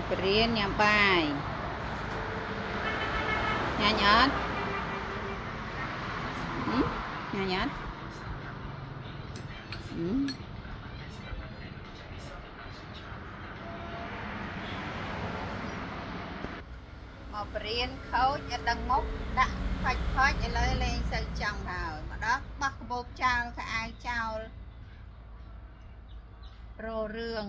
បរៀនញ៉ាំបាយញ៉ាញ់អត់ញ៉ាញ់អត់មកបរៀនខូចអត់ដឹងមុខដាក់ផាច់ឥឡូវលេងសូវចង់ហើយមកដល់បោះកាបូបចោលខោអាវចោលររឿង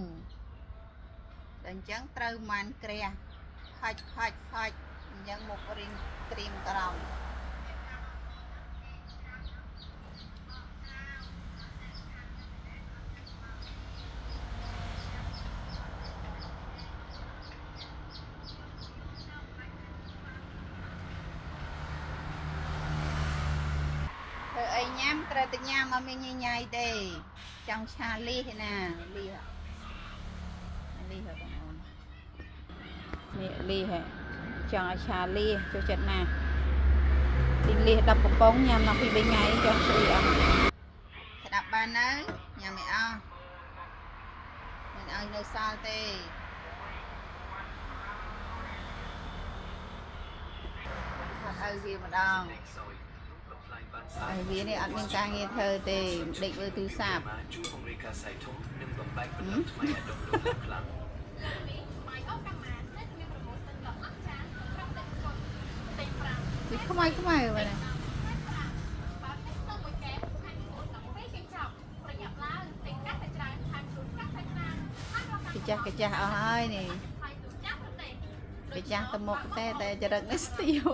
តែអញ្ចឹងត្រូវមិនក្រាស់ផាច់អញ្ចឹងមករៀនត្រៀមក្រោមធ្វើអីញ៉ាំត្រូវតែញ៉ាំអត់មានញ៉ៃទេចង់ឆាលីសឯណាលីសហ៎បងអូននេះលីសហ៎ចង់ឲ្យឆាលីសចូលចិត្តណាទិញលីស10កំប៉ុងញ៉ាំដល់2 3ថ្ងៃចង់ស្អីអស់ស្ដាប់បាននៅញ៉ាំមិនអស់មិនឲ្យនៅសល់ទេអត់ឲ្យវាម្ដងហើយវានេះអត់មានការងារធ្វើទេដេកមើលទូរស័ព្ទវាខ្មៅមែនទេកាចាស់អស់ហើយនេះកាចាស់ទៅមុខតែចរិតនេះស្ទាវ